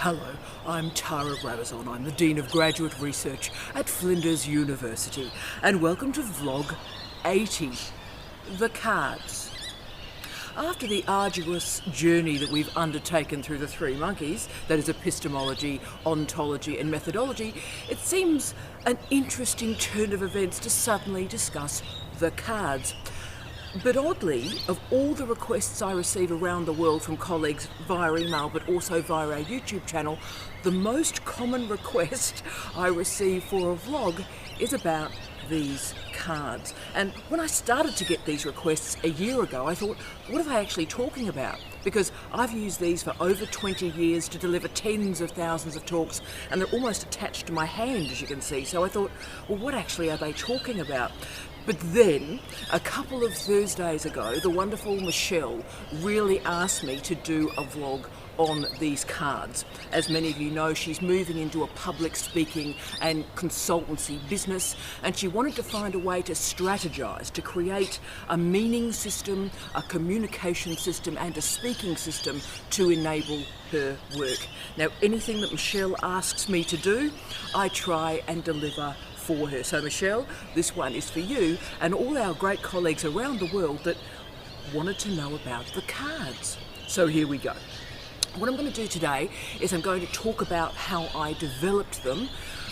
Hello, I'm Tara Brabazon. I'm the Dean of Graduate Research at Flinders University, and welcome to Vlog 80, The Cards. After the arduous journey that we've undertaken through the three monkeys, that is epistemology, ontology and methodology, it seems an interesting turn of events to suddenly discuss the cards. But oddly, of all the requests I receive around the world from colleagues via email but also via our YouTube channel, the most common request I receive for a vlog is about these cards. And when I started to get these requests a year ago, I thought, what are they actually talking about? Because I've used these for over 20 years to deliver tens of thousands of talks, and they're almost attached to my hand, as you can see. So I thought, well, what actually are they talking about? But then, a couple of Thursdays ago, the wonderful Michelle really asked me to do a vlog on these cards. As many of you know, she's moving into a public speaking and consultancy business, and she wanted to find a way to strategize, to create a meaning system, a communication system and a speaking system to enable her work. Now, anything that Michelle asks me to do, I try and deliver for her. So Michelle, this one is for you and all our great colleagues around the world that wanted to know about the cards. So here we go. What I'm going to do today is I'm going to talk about how I developed them,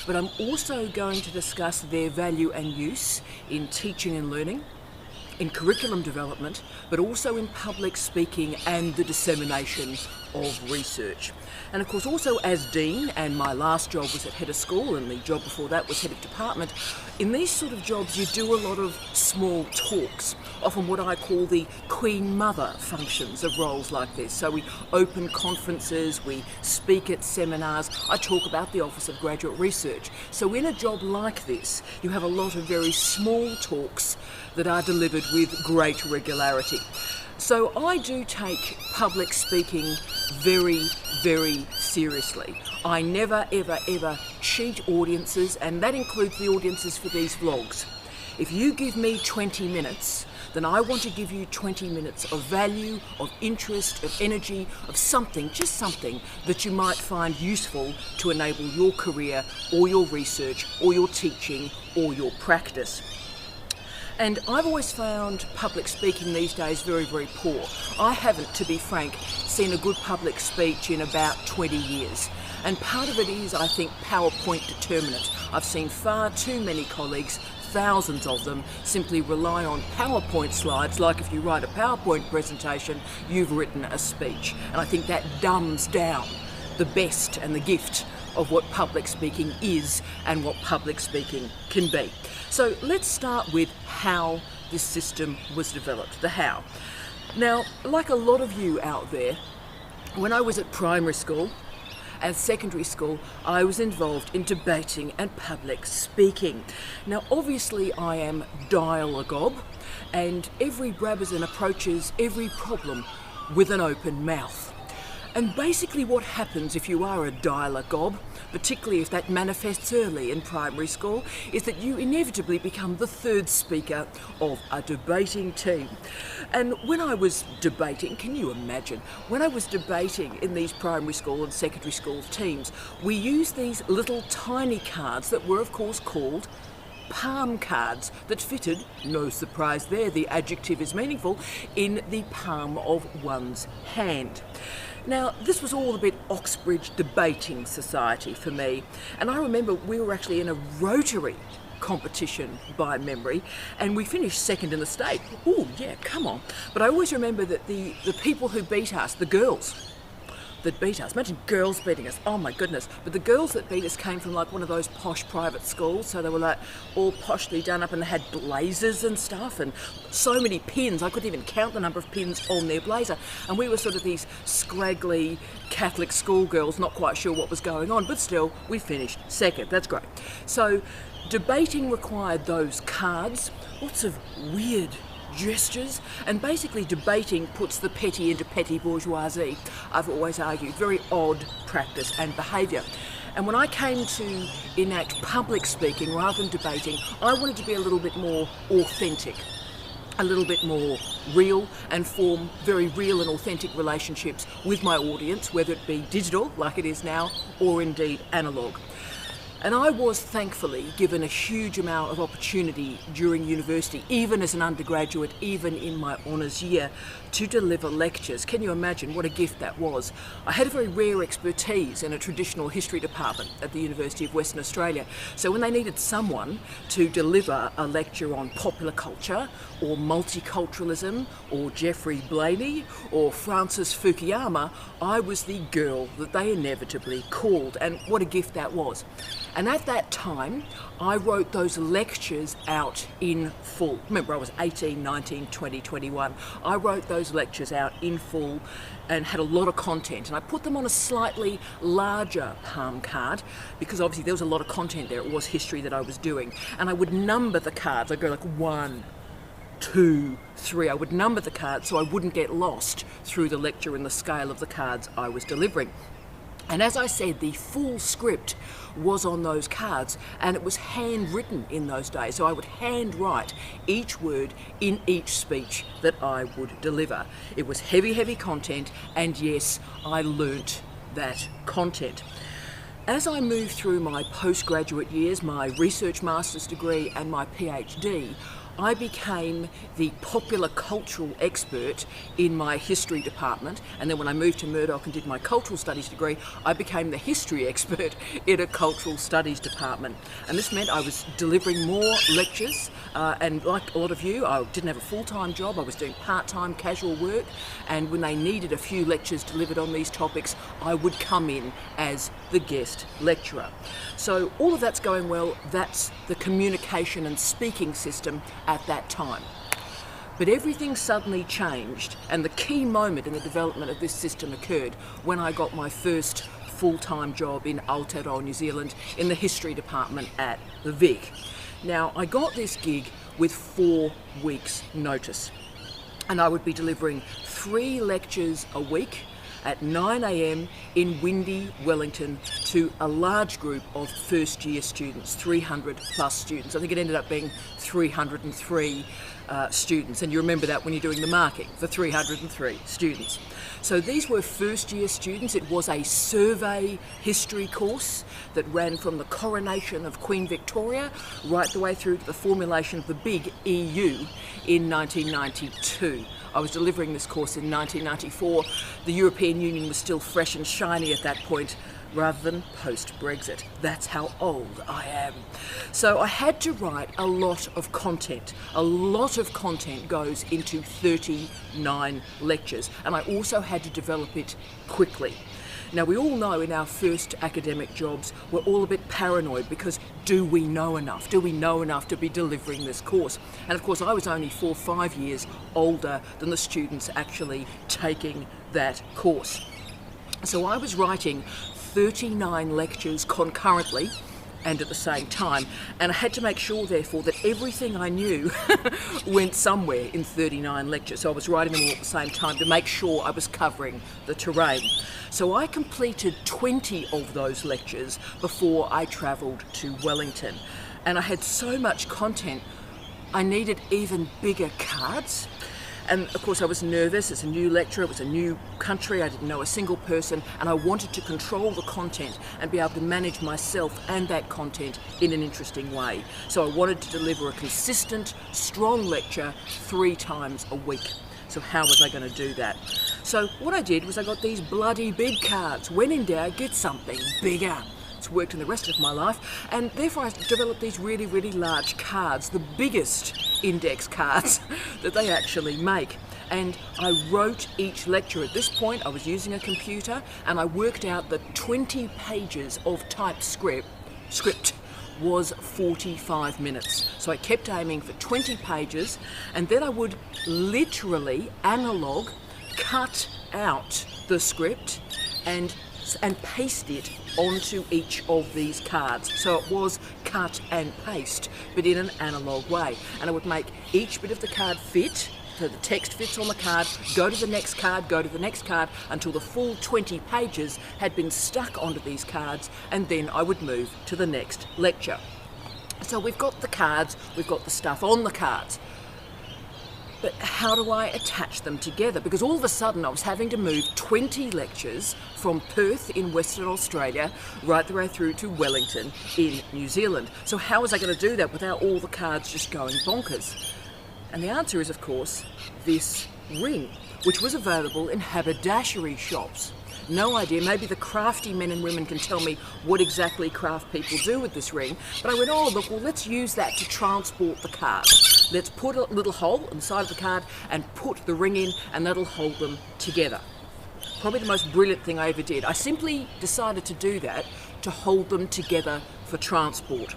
but I'm also going to discuss their value and use in teaching and learning, in curriculum development, but also in public speaking and the dissemination of research. And of course, also as Dean, and my last job was at head of school and the job before that was head of department, in these sort of jobs you do a lot of small talks, often what I call the Queen Mother functions of roles like this. So we open conferences, we speak at seminars, I talk about the Office of Graduate Research. So in a job like this, you have a lot of very small talks that are delivered with great regularity. So I do take public speaking very, very seriously. I never, ever, ever cheat audiences, and that includes the audiences for these vlogs. If you give me 20 minutes, then I want to give you 20 minutes of value, of interest, of energy, of something, just something that you might find useful to enable your career or your research or your teaching or your practice. And I've always found public speaking these days very, very poor. I haven't, to be frank, seen a good public speech in about 20 years. And part of it is, I think, PowerPoint determinant. I've seen far too many colleagues, thousands of them, simply rely on PowerPoint slides, like if you write a PowerPoint presentation, you've written a speech. And I think that dumbs down the best and the gift of what public speaking is and what public speaking can be. So let's start with how this system was developed, the how. Now, like a lot of you out there, when I was at primary school and secondary school, I was involved in debating and public speaking. Now, obviously I am dialogob, and every Brabazon approaches every problem with an open mouth. And basically what happens if you are a dialogob, particularly if that manifests early in primary school, is that you inevitably become the third speaker of a debating team. And when I was debating, can you imagine, when I was debating in these primary school and secondary school teams, we used these little tiny cards that were of course called palm cards that fitted, no surprise there, the adjective is meaningful, in the palm of one's hand. Now, this was all a bit Oxbridge debating society for me, and I remember we were actually in a Rotary competition by memory, and we finished second in the state. Oh yeah, come on. But I always remember that the people who beat us, the girls that beat us, imagine girls beating us, oh my goodness, but the girls that beat us came from like one of those posh private schools, so they were like all poshly done up and they had blazers and stuff and so many pins, I couldn't even count the number of pins on their blazer, and we were sort of these scraggly Catholic schoolgirls, not quite sure what was going on, but still we finished second. That's great. So debating required those cards, lots of weird gestures, and basically debating puts the petty into petty bourgeoisie. I've always argued, very odd practice and behaviour. And when I came to enact public speaking rather than debating, I wanted to be a little bit more authentic. a little bit more real and form very real and authentic relationships with my audience, whether it be digital like it is now or indeed analogue. And I was thankfully given a huge amount of opportunity during university, even as an undergraduate, even in my honours year, to deliver lectures. Can you imagine what a gift that was? I had a very rare expertise in a traditional history department at the University of Western Australia. So when they needed someone to deliver a lecture on popular culture or multiculturalism or Geoffrey Blaney or Francis Fukuyama, I was the girl that they inevitably called, and what a gift that was. And at that time, I wrote those lectures out in full. Remember, I was 18, 19, 20, 21. I wrote those lectures out in full and had a lot of content. And I put them on a slightly larger palm card because obviously there was a lot of content there. It was history that I was doing. And I would number the cards. I'd go like 1, 2, 3. I would number the cards so I wouldn't get lost through the lecture and the scale of the cards I was delivering. And as I said, the full script was on those cards, and it was handwritten in those days. So I would handwrite each word in each speech that I would deliver. It was heavy, heavy content, and yes, I learnt that content. As I moved through my postgraduate years, my research master's degree and my PhD, I became the popular cultural expert in my history department, and then when I moved to Murdoch and did my cultural studies degree, I became the history expert in a cultural studies department. And this meant I was delivering more lectures, and like a lot of you, I didn't have a full-time job. I was doing part-time casual work, and when they needed a few lectures delivered on these topics, I would come in as the guest lecturer. So all of that's going well. That's the communication and speaking system at that time. But everything suddenly changed, and the key moment in the development of this system occurred when I got my first full-time job in Aotearoa, New Zealand, in the history department at the Vic. Now, I got this gig with 4 weeks' notice, and I would be delivering 3 lectures a week at 9 a.m. in windy Wellington to a large group of first year students, 300 plus students. I think it ended up being 303 students, and you remember that when you're doing the marking for 303 students. So these were first year students. It was a survey history course that ran from the coronation of Queen Victoria right the way through to the formulation of the big EU in 1992. I was delivering this course in 1994. The European Union was still fresh and shiny at that point, rather than post-Brexit. That's how old I am. So I had to write a lot of content. A lot of content goes into 39 lectures, and I also had to develop it quickly. Now, we all know in our first academic jobs, we're all a bit paranoid because do we know enough? Do we know enough to be delivering this course? And of course, I was only 4 or 5 years older than the students actually taking that course. So I was writing 39 lectures concurrently and at the same time, and I had to make sure therefore that everything I knew went somewhere in 39 lectures. So I was writing them all at the same time to make sure I was covering the terrain. So I completed 20 of those lectures before I travelled to Wellington, and I had so much content I needed even bigger cards. And of course I was nervous. It's a new lecture, it was a new country, I didn't know a single person, and I wanted to control the content and be able to manage myself and that content in an interesting way. So I wanted to deliver a consistent, strong lecture 3 times a week. So how was I going to do that? So what I did was I got these bloody big cards. When in doubt, get something bigger. It's worked in the rest of my life, and therefore I developed these really, really large cards, the biggest index cards that they actually make. And I wrote each lecture. At this point I was using a computer, and I worked out that 20 pages of typed script was 45 minutes. So I kept aiming for 20 pages, and then I would literally analog cut out the script and paste it onto each of these cards. So it was cut and paste, but in an analog way. And I would make each bit of the card fit, so the text fits on the card, go to the next card, go to the next card, until the full 20 pages had been stuck onto these cards, and then I would move to the next lecture. So we've got the cards, we've got the stuff on the cards. But how do I attach them together? Because all of a sudden I was having to move 20 lectures from Perth in Western Australia right the way through to Wellington in New Zealand. So how was I going to do that without all the cards just going bonkers? And the answer is, of course, this ring, which was available in haberdashery shops. No idea, maybe the crafty men and women can tell me what exactly craft people do with this ring. But I went, oh look, well let's use that to transport the cards. Let's put a little hole inside of the card and put the ring in, and that'll hold them together. Probably the most brilliant thing I ever did. I simply decided to do that to hold them together for transport.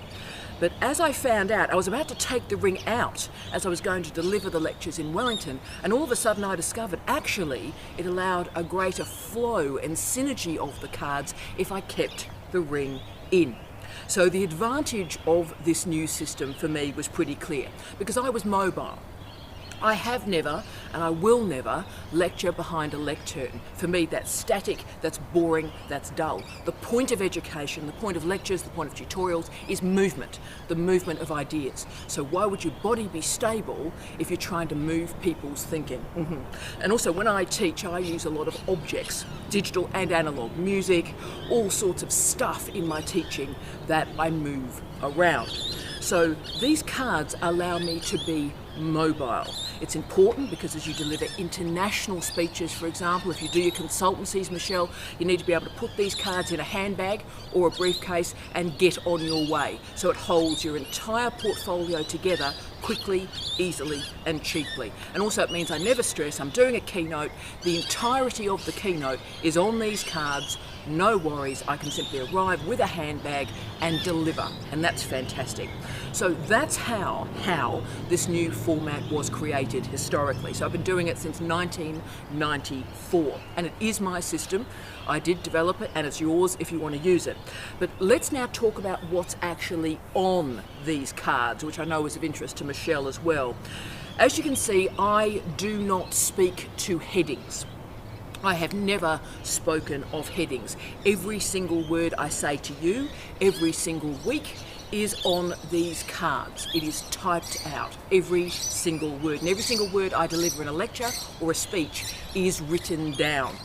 But as I found out, I was about to take the ring out as I was going to deliver the lectures in Wellington, and all of a sudden I discovered actually it allowed a greater flow and synergy of the cards if I kept the ring in. So the advantage of this new system for me was pretty clear, because I was mobile. I have never, and I will never, lecture behind a lectern. For me, that's static, that's boring, that's dull. The point of education, the point of lectures, the point of tutorials is movement, the movement of ideas. So why would your body be stable if you're trying to move people's thinking? And also, when I teach, I use a lot of objects, digital and analog, music, all sorts of stuff in my teaching that I move around. So these cards allow me to be mobile. It's important because as you deliver international speeches, for example, if you do your consultancies, Michelle, you need to be able to put these cards in a handbag or a briefcase and get on your way. So it holds your entire portfolio together quickly, easily and cheaply. And also it means I never stress. I'm doing a keynote. The entirety of the keynote is on these cards. No worries, I can simply arrive with a handbag and deliver, and that's fantastic. So that's how this new format was created historically. So I've been doing it since 1994, and it is my system. I did develop it, and it's yours if you want to use it. But let's now talk about what's actually on these cards, which I know is of interest to Michelle as well. As you can see, I do not speak to headings. I have never spoken of headings. Every single word I say to you, every single week, is on these cards. It is typed out, every single word. And every single word I deliver in a lecture or a speech is written down.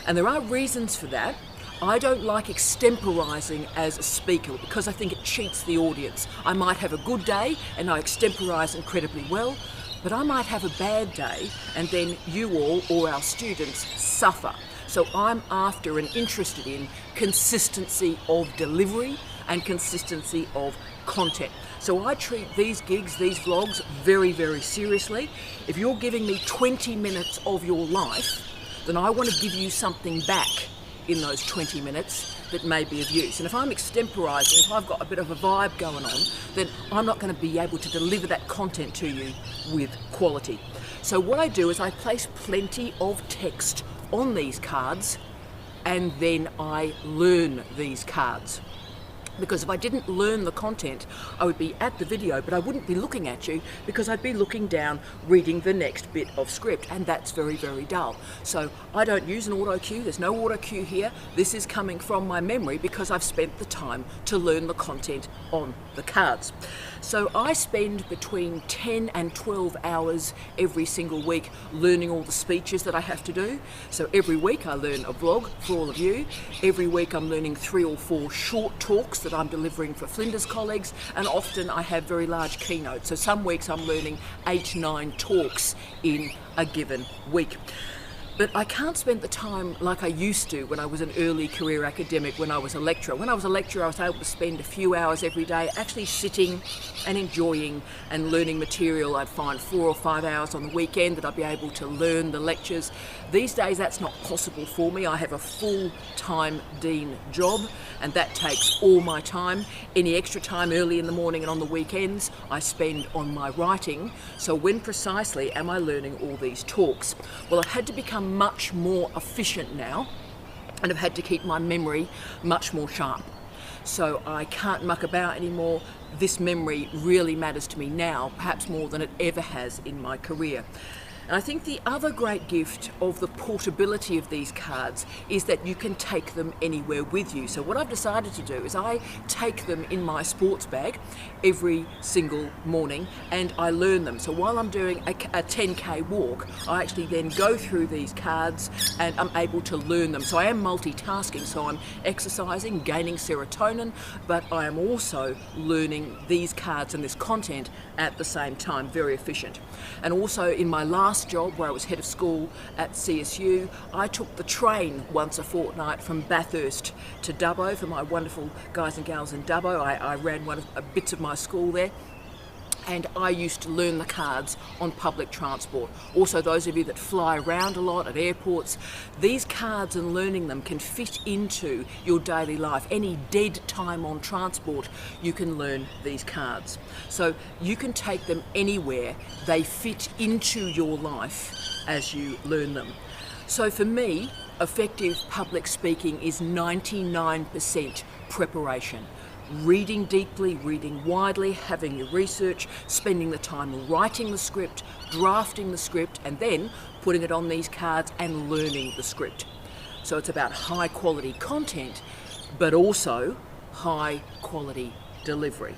And there are reasons for that. I don't like extemporising as a speaker because I think it cheats the audience. I might have a good day and I extemporise incredibly well, but I might have a bad day and then you all or our students suffer. So I'm after and interested in consistency of delivery and consistency of content. So I treat these gigs, these vlogs very, very seriously. If you're giving me 20 minutes of your life, then I want to give you something back in those 20 minutes that may be of use. And if I'm extemporising, if I've got a bit of a vibe going on, then I'm not going to be able to deliver that content to you with quality. So what I do is I place plenty of text on these cards and then I learn these cards. Because if I didn't learn the content, I would be at the video, but I wouldn't be looking at you because I'd be looking down, reading the next bit of script, and that's very, very dull. So I don't use an auto cue. There's no auto cue here. This is coming from my memory because I've spent the time to learn the content on the cards. So I spend between 10 and 12 hours every single week learning all the speeches that I have to do. So every week I learn a vlog for all of you. Every week I'm learning 3 or 4 short talks that I'm delivering for Flinders colleagues, and often I have very large keynotes. So some weeks I'm learning 8-9 talks in a given week. But I can't spend the time like I used to when I was an early career academic, when I was a lecturer. When I was a lecturer, I was able to spend a few hours every day actually sitting and enjoying and learning material. I'd find 4 or 5 hours on the weekend that I'd be able to learn the lectures. These days, that's not possible for me. I have a full-time dean job, and that takes all my time. Any extra time early in the morning and on the weekends, I spend on my writing. So when precisely am I learning all these talks? Well, I've had to become much more efficient now, and I've had to keep my memory much more sharp. So I can't muck about anymore. This memory really matters to me now, perhaps more than it ever has in my career. And I think the other great gift of the portability of these cards is that you can take them anywhere with you. So what I've decided to do is I take them in my sports bag every single morning and I learn them. So while I'm doing a 10k walk, I actually then go through these cards and I'm able to learn them. So I am multitasking, so I'm exercising, gaining serotonin, but I am also learning these cards and this content at the same time. Very efficient. And also in my last job where I was head of school at CSU, I took the train once a fortnight from Bathurst to Dubbo for my wonderful guys and gals in Dubbo. I ran bits of my school there. And I used to learn the cards on public transport. Also, those of you that fly around a lot at airports, these cards and learning them can fit into your daily life. Any dead time on transport, you can learn these cards. So you can take them anywhere. They fit into your life as you learn them. So for me, effective public speaking is 99% preparation. Reading deeply, reading widely, having your research, spending the time writing the script, drafting the script, and then putting it on these cards and learning the script. So it's about high quality content, but also high quality delivery.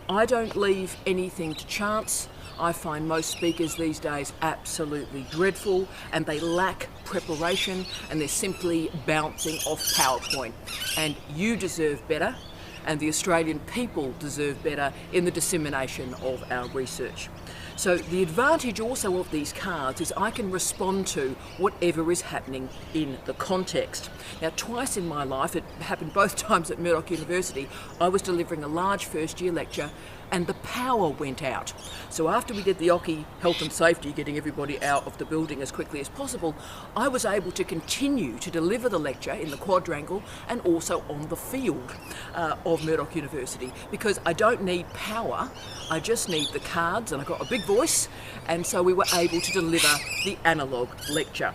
I don't leave anything to chance. I find most speakers these days absolutely dreadful and they lack preparation and they're simply bouncing off PowerPoint. And you deserve better. And the Australian people deserve better in the dissemination of our research. So the advantage also of these cards is I can respond to whatever is happening in the context. Now, twice in my life, it happened both times at Murdoch University, I was delivering a large first year lecture and the power went out. So after we did the Ocky health and safety, getting everybody out of the building as quickly as possible, I was able to continue to deliver the lecture in the quadrangle and also on the field of Murdoch University, because I don't need power, I just need the cards, and I got a big voice, and so we were able to deliver the analogue lecture.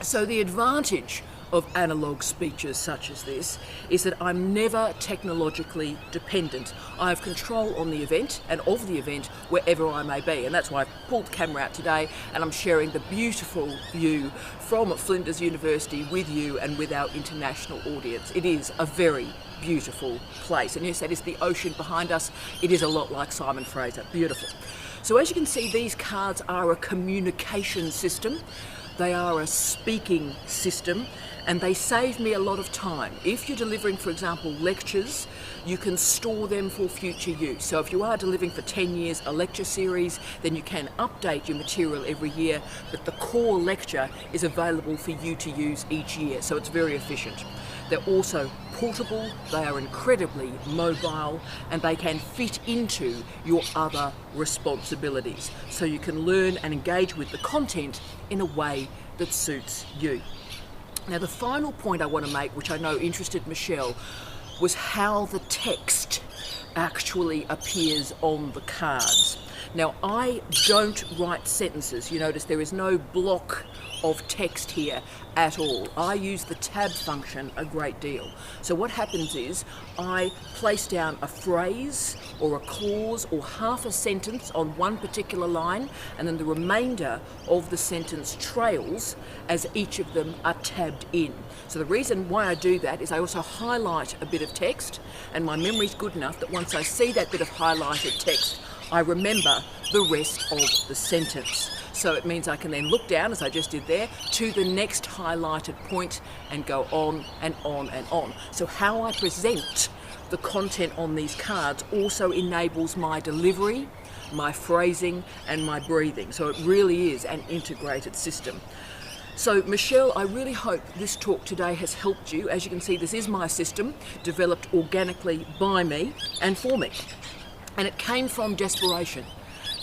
So the advantage of analogue speeches such as this is that I'm never technologically dependent. I have control on the event and of the event wherever I may be, and that's why I've pulled the camera out today and I'm sharing the beautiful view from Flinders University with you and with our international audience. It is a very beautiful place, and yes, that is the ocean behind us. It is a lot like Simon Fraser. Beautiful. So as you can see, these cards are a communication system. They are a speaking system, and they save me a lot of time. If you're delivering, for example, lectures, you can store them for future use. So if you are delivering for 10 years a lecture series, then you can update your material every year, but the core lecture is available for you to use each year, so it's very efficient. They're also portable, they are incredibly mobile, and they can fit into your other responsibilities. So you can learn and engage with the content in a way that suits you. Now, the final point I want to make, which I know interested Michelle, was how the text actually appears on the cards. Now, I don't write sentences. You notice there is no block of text here at all. I use the tab function a great deal. So what happens is I place down a phrase or a clause or half a sentence on one particular line, and then the remainder of the sentence trails as each of them are tabbed in. So the reason why I do that is I also highlight a bit of text, and my memory's good enough that once I see that bit of highlighted text, I remember the rest of the sentence. So it means I can then look down, as I just did there, to the next highlighted point and go on and on and on. So how I present the content on these cards also enables my delivery, my phrasing, and my breathing. So it really is an integrated system. So Michelle, I really hope this talk today has helped you. As you can see, this is my system, developed organically by me and for me. And it came from desperation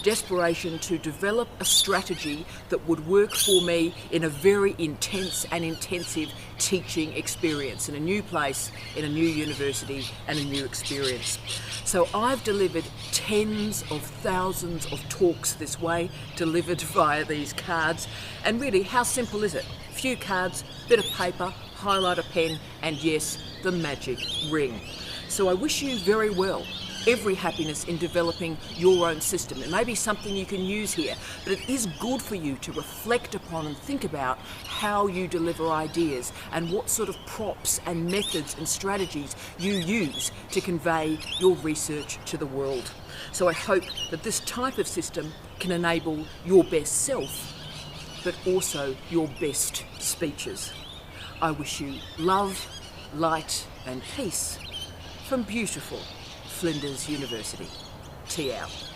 to develop a strategy that would work for me in a very intense and intensive teaching experience, in a new place, in a new university, and a new experience. So I've delivered tens of thousands of talks this way, delivered via these cards. And really, how simple is it? Few cards, bit of paper, highlighter pen, and yes, the magic ring. So I wish you very well every happiness in developing your own system. It may be something you can use here, but it is good for you to reflect upon and think about how you deliver ideas and what sort of props and methods and strategies you use to convey your research to the world. So I hope that this type of system can enable your best self, but also your best speeches. I wish you love, light and peace from beautiful Flinders University. Tea out.